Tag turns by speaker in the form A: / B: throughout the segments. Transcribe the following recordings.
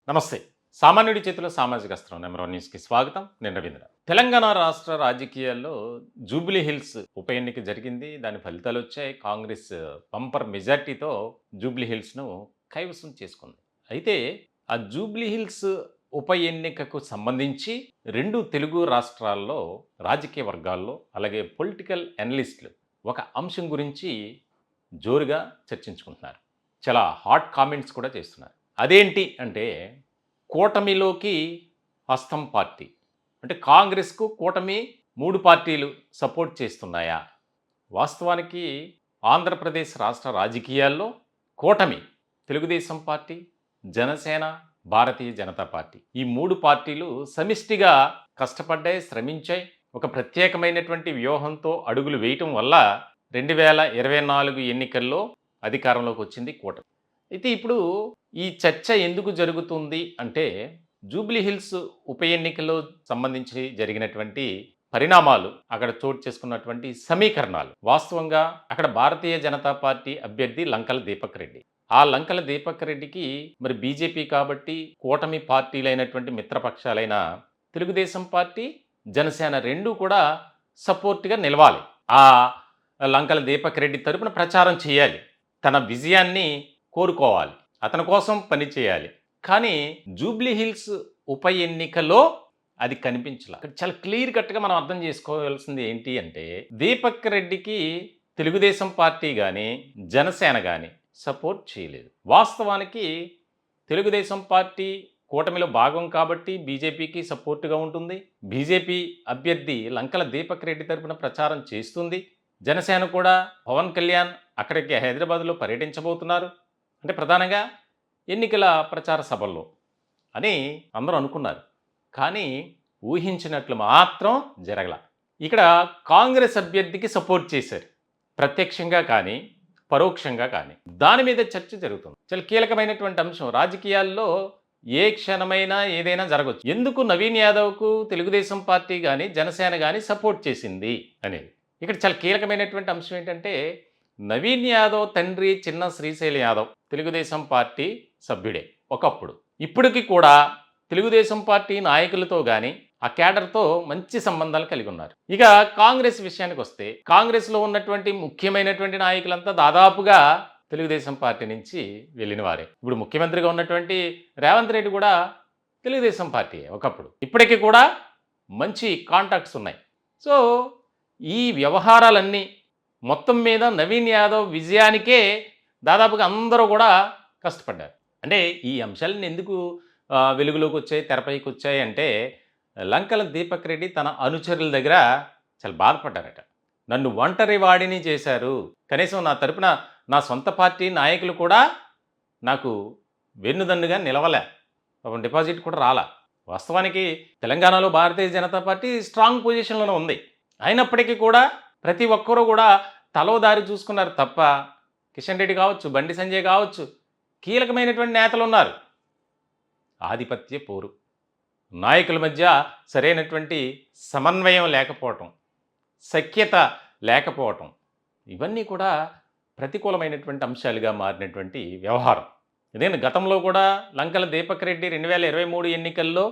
A: నమస్తే. సామాన్యుడి చేతిలో సామాజిక అస్త్రం నెంబర్ 1 న్యూస్‌కి స్వాగతం. నేను రవీంద్ర. తెలంగాణ రాష్ట్ర రాజకీయాల్లో జూబ్లీ హిల్స్ ఉప ఎన్నిక జరిగింది. దాని ఫలితాలొచ్చాయి. కాంగ్రెస్ బంపర్ మెజార్టీతో జూబ్లీ హిల్స్‌ను కైవసం చేసుకుంది. అయితే ఆ జూబ్లీ హిల్స్ ఉప ఎన్నికకు సంబంధించి 2 తెలుగు రాష్ట్రాల్లో రాజకీయ వర్గాల్లో అలాగే పొలిటికల్ అనలిస్టులు ఒక అంశం గురించి జోరుగా చర్చించుకుంటున్నారు. చాలా హాట్ కామెంట్స్ కూడా చేస్తున్నారు. అదేంటి అంటే కూటమిలోకి హస్తం పార్టీ. అంటే కాంగ్రెస్‌కు కూటమి 3 పార్టీలు సపోర్ట్ చేస్తున్నాయా? వాస్తవానికి ఆంధ్రప్రదేశ్ రాష్ట్ర రాజకీయాల్లో కూటమి తెలుగుదేశం పార్టీ, జనసేన, భారతీయ జనతా పార్టీ. ఈ 3 పార్టీలు సమిష్టిగా కష్టపడ్డాయి, శ్రమించాయి. ఒక ప్రత్యేకమైనటువంటి వ్యూహంతో అడుగులు వేయటం వల్ల 2024 ఎన్నికల్లో అధికారంలోకి వచ్చింది కూటమి. అయితే ఇప్పుడు ఈ చర్చ ఎందుకు జరుగుతుంది అంటే, జూబ్లీ హిల్స్ ఉప ఎన్నికలో సంబంధించి జరిగినటువంటి పరిణామాలు, అక్కడ చోటు చేసుకున్నటువంటి సమీకరణాలు. వాస్తవంగా అక్కడ భారతీయ జనతా పార్టీ అభ్యర్థి లంకల దీపక్ రెడ్డి. ఆ లంకల దీపక్ రెడ్డికి మరి బీజేపీ కాబట్టి కూటమి పార్టీలైనటువంటి మిత్రపక్షాలైన తెలుగుదేశం పార్టీ, జనసేన 2 కూడా సపోర్ట్‌గా నిలవాలి. ఆ లంకల దీపక్ రెడ్డి తరపున ప్రచారం చేయాలి. తన విజయాన్ని కోరుకోవాలి. అతని కోసం పని చేయాలి. కానీ జూబ్లీ హిల్స్ ఉప ఎన్నికలో అది కనిపించలా. అక్కడ చాలా క్లియర్ కట్‌గా మనం అర్థం చేసుకోవాల్సింది ఏంటి అంటే, దీపక్ రెడ్డికి తెలుగుదేశం పార్టీ గాని, జనసేన గాని సపోర్ట్ చేయలేదు. వాస్తవానికి తెలుగుదేశం పార్టీ కూటమిలో భాగం కాబట్టి బీజేపీకి సపోర్ట్‌గా ఉంటుంది. బీజేపీ అభ్యర్థి లంకల దీపక్ రెడ్డి తరపున ప్రచారం చేస్తుంది. జనసేన కూడా పవన్ కళ్యాణ్ అక్కడికి హైదరాబాద్‌లో పర్యటించబోతున్నారు. అంటే ప్రధానంగా ఎన్నికల ప్రచార సభల్లో అని అందరూ అనుకున్నారు. కానీ ఊహించినట్లు మాత్రం జరగల. ఇక్కడ కాంగ్రెస్ అభ్యర్థికి సపోర్ట్ చేశారు. ప్రత్యక్షంగా కానీ, పరోక్షంగా కానీ. దాని మీద చర్చ జరుగుతుంది. చాలా కీలకమైనటువంటి అంశం. రాజకీయాల్లో ఏ క్షణమైనా ఏదైనా జరగొచ్చు. ఎందుకు నవీన్ యాదవ్‌కు తెలుగుదేశం పార్టీ గాని, జనసేన గాని సపోర్ట్ చేసింది అనేది. ఇక్కడ చాలా కీలకమైనటువంటి అంశం ఏంటంటే, నవీన్ యాదవ్ తండ్రి చిన్న శ్రీశైలం యాదవ్ తెలుగుదేశం పార్టీ సభ్యుడే ఒకప్పుడు. ఇప్పటికి కూడా తెలుగుదేశం పార్టీ నాయకులతో గాని, ఆ క్యాడర్‌తో మంచి సంబంధాలు కలిగి ఉన్నారు. ఇక కాంగ్రెస్ విషయానికొస్తే, కాంగ్రెస్‌లో ఉన్నటువంటి ముఖ్యమైనటువంటి నాయకులంతా దాదాపుగా తెలుగుదేశం పార్టీ నుంచి వెళ్ళిన వారే. ఇప్పుడు ముఖ్యమంత్రిగా ఉన్నటువంటి రేవంత్ రెడ్డి కూడా తెలుగుదేశం పార్టీయే ఒకప్పుడు. ఇప్పటికి కూడా మంచి కాంటాక్ట్స్ ఉన్నాయి. సో, ఈ వ్యవహారాలన్నీ మొత్తం మీద నవీన్ యాదవ్ విజయానికే దాదాపుగా అందరూ కూడా కష్టపడ్డారు. అంటే ఈ అంశాలన్నీ ఎందుకు వెలుగులోకొచ్చాయి, తెరపైకొచ్చాయి అంటే, లంకల దీపక్ రెడ్డి తన అనుచరుల దగ్గర చాలా బాధపడ్డారట. నన్ను ఒంటరి వాడిని చేశారు. కనీసం నా తరపున నా సొంత పార్టీ నాయకులు కూడా నాకు వెన్నుదన్నుగా నిలవలే. పాపం డిపాజిట్ కూడా రాలా. వాస్తవానికి తెలంగాణలో భారతీయ జనతా పార్టీ స్ట్రాంగ్ పొజిషన్‌లోనే ఉంది. అయినప్పటికీ కూడా ప్రతి ఒక్కరు కూడా తలో దారి చూసుకున్నారు తప్ప, కిషన్ రెడ్డి కావచ్చు, బండి సంజయ్ కావచ్చు, కీలకమైనటువంటి నేతలున్నారు. ఆధిపత్య పోరు. నాయకుల మధ్య సరైనటువంటి సమన్వయం లేకపోవటం, సఖ్యత లేకపోవటం, ఇవన్నీ కూడా ప్రతికూలమైనటువంటి అంశాలుగా మారినటువంటి వ్యవహారం. ఇదేనా గతంలో కూడా లంకల దీపక్ రెడ్డి 2023 ఎన్నికల్లో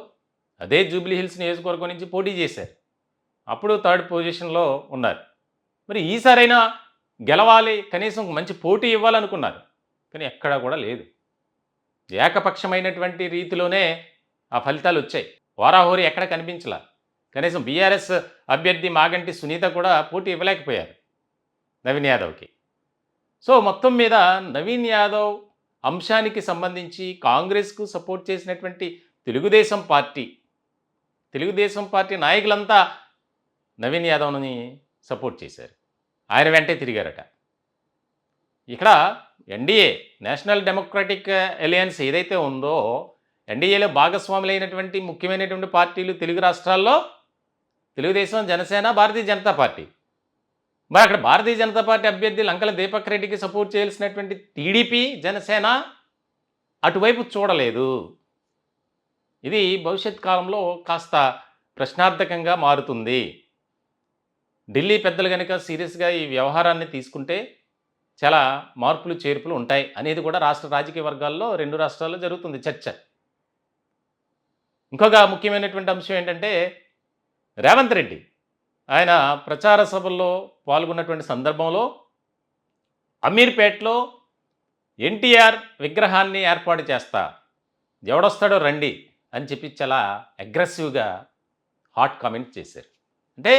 A: అదే జూబ్లీ హిల్స్ నియోజకవర్గం నుంచి పోటీ చేశారు. అప్పుడు థర్డ్ పొజిషన్‌లో ఉన్నారు. మరి ఈసారైనా గెలవాలి, కనీసం మంచి పోటీ ఇవ్వాలనుకున్నారు. కానీ ఎక్కడా కూడా లేదు. ఏకపక్షమైనటువంటి రీతిలోనే ఆ ఫలితాలొచ్చాయి. హోరాహోరీ ఎక్కడ కనిపించలా. కనీసం బీఆర్ఎస్ అభ్యర్థి మాగంటి సునీత కూడా పోటీ ఇవ్వలేకపోయారు నవీన్ యాదవ్‌కి. సో, మొత్తం మీద నవీన్ యాదవ్ అంశానికి సంబంధించి కాంగ్రెస్‌కు సపోర్ట్ చేసినటువంటి తెలుగుదేశం పార్టీ, తెలుగుదేశం పార్టీ నాయకులంతా నవీన్ యాదవ్‌ని సపోర్ట్ చేశారు. ఆయన వెంటే తిరిగారట. ఇక్కడ ఎన్డీఏ నేషనల్ డెమోక్రటిక్ అలయన్స్ ఏదైతే ఉందో, ఎన్డీఏలో భాగస్వాములైనటువంటి ముఖ్యమైనటువంటి పార్టీలు తెలుగు రాష్ట్రాల్లో తెలుగుదేశం, జనసేన, భారతీయ జనతా పార్టీ. మరి అక్కడ భారతీయ జనతా పార్టీ అభ్యర్థి లంకల దీపక్ రెడ్డికి సపోర్ట్ చేయాల్సినటువంటి టీడీపీ, జనసేన అటువైపు చూడలేదు. ఇది భవిష్యత్ కాలంలో కాస్త ప్రశ్నార్థకంగా మారుతుంది. ఢిల్లీ పెద్దలు గనుక సీరియస్‌గా ఈ వ్యవహారాన్ని తీసుకుంటే చాలా మార్పులు, చేర్పులు ఉంటాయి అనేది కూడా రాష్ట్ర రాజకీయ వర్గాల్లో 2 రాష్ట్రాల్లో జరుగుతుంది చర్చ. ఇంకొక ముఖ్యమైనటువంటి అంశం ఏంటంటే రేవంత్ రెడ్డి ఆయన ప్రచార సభల్లో పాల్గొన్నటువంటి సందర్భంలో అమీర్పేటలో ఎన్టీఆర్ విగ్రహాన్ని ఏర్పాటు చేస్తా, ఎవడొస్తాడో రండి అని చెప్పి చాలా అగ్రెసివ్గా హాట్ కామెంట్ చేశారు. అంటే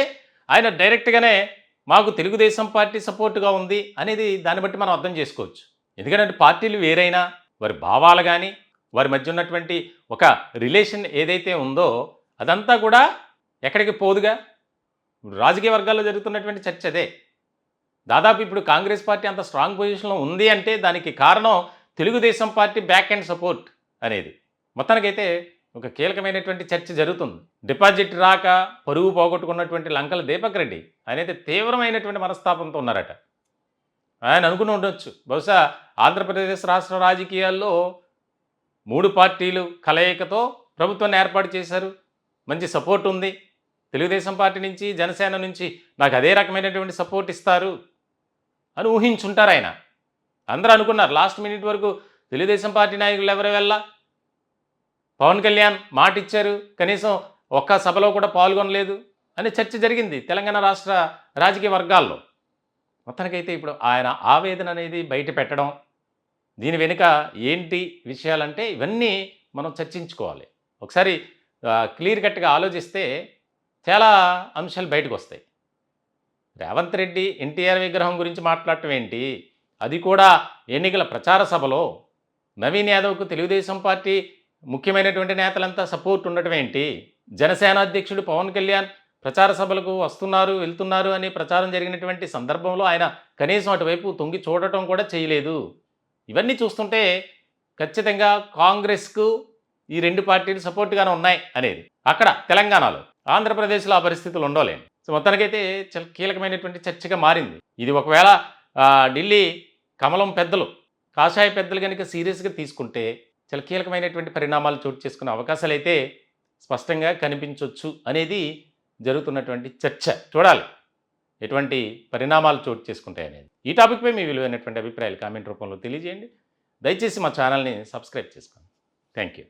A: ఆయన డైరెక్ట్గానే మాకు తెలుగుదేశం పార్టీ సపోర్టుగా ఉంది అనేది దాన్ని బట్టి మనం అర్థం చేసుకోవచ్చు. ఎందుకంటే పార్టీలు వేరైనా వారి భావాలు కానీ వారి మధ్య ఉన్నటువంటి ఒక రిలేషన్ ఏదైతే ఉందో అదంతా కూడా ఎక్కడికి పోదుగా. ఇప్పుడు రాజకీయ వర్గాల్లో జరుగుతున్నటువంటి చర్చ అదే. దాదాపు ఇప్పుడు కాంగ్రెస్ పార్టీ అంత స్ట్రాంగ్ పొజిషన్లో ఉంది అంటే దానికి కారణం Telugu Desam party back and support అనేది. మొత్తానికైతే ఒక కీలకమైనటువంటి చర్చ జరుగుతుంది. డిపాజిట్ రాక పరువు పోగొట్టుకున్నటువంటి లంకల దీపక్ రెడ్డి ఆయనైతే తీవ్రమైనటువంటి మనస్తాపంతో ఉన్నారట. ఆయన అనుకుని ఉండొచ్చు బహుశా ఆంధ్రప్రదేశ్ రాష్ట్ర రాజకీయాల్లో 3 పార్టీలు కలయికతో ప్రభుత్వాన్ని ఏర్పాటు చేశారు, మంచి సపోర్ట్ ఉంది, తెలుగుదేశం పార్టీ నుంచి జనసేన నుంచి నాకు అదే రకమైనటువంటి సపోర్ట్ ఇస్తారు అని ఊహించుంటారు ఆయన. అందరూ అనుకున్నారు. లాస్ట్ మినిట్ వరకు తెలుగుదేశం పార్టీ నాయకులు ఎవరు వెళ్ళా, పవన్ కళ్యాణ్ మాట ఇచ్చారు, కనీసం ఒక్క సభలో కూడా పాల్గొనలేదు అనే చర్చ జరిగింది తెలంగాణ రాష్ట్ర రాజకీయ వర్గాల్లో. మొత్తానికైతే ఇప్పుడు ఆయన ఆవేదన అనేది బయట పెట్టడం, దీని వెనుక ఏంటి విషయాలంటే ఇవన్నీ మనం చర్చించుకోవాలి. ఒకసారి క్లియర్ కట్గా ఆలోచిస్తే చాలా అంశాలు బయటకు వస్తాయి. రేవంత్ రెడ్డి ఎన్టీఆర్ విగ్రహం గురించి మాట్లాడటం ఏంటి, అది కూడా ఎన్నికల ప్రచార సభలో. నవీన్ యాదవ్కు తెలుగుదేశం పార్టీ ముఖ్యమైనటువంటి నేతలంతా సపోర్ట్ ఉండటం ఏంటి, జనసేన అధ్యక్షుడు పవన్ కళ్యాణ్ ప్రచార సభలకు వస్తున్నారు వెళ్తున్నారు అని ప్రచారం జరిగినటువంటి సందర్భంలో ఆయన కనీసం అటువైపు తొంగి చూడటం కూడా చేయలేదు. ఇవన్నీ చూస్తుంటే ఖచ్చితంగా కాంగ్రెస్కు ఈ 2 పార్టీలు సపోర్ట్గానే ఉన్నాయి అనేది అక్కడ తెలంగాణలో. ఆంధ్రప్రదేశ్లో ఆ పరిస్థితులు ఉండలేండి. సో మొత్తానికైతే చాలా కీలకమైనటువంటి చర్చగా మారింది ఇది. ఒకవేళ ఢిల్లీ కమలం పెద్దలు, కాషాయ పెద్దలు కనుక సీరియస్గా తీసుకుంటే చాలా కీలకమైనటువంటి పరిణామాలు చోటు చేసుకునే అవకాశాలు అయితే స్పష్టంగా కనిపించవచ్చు అనేది జరుగుతున్నటువంటి చర్చ. చూడాలి ఎటువంటి పరిణామాలు చోటు చేసుకుంటాయి అనేది. ఈ టాపిక్పై మీ విలువైనటువంటి అభిప్రాయాలు కామెంట్ రూపంలో తెలియజేయండి. దయచేసి మా ఛానల్ని సబ్స్క్రైబ్ చేసుకోండి. Thank you.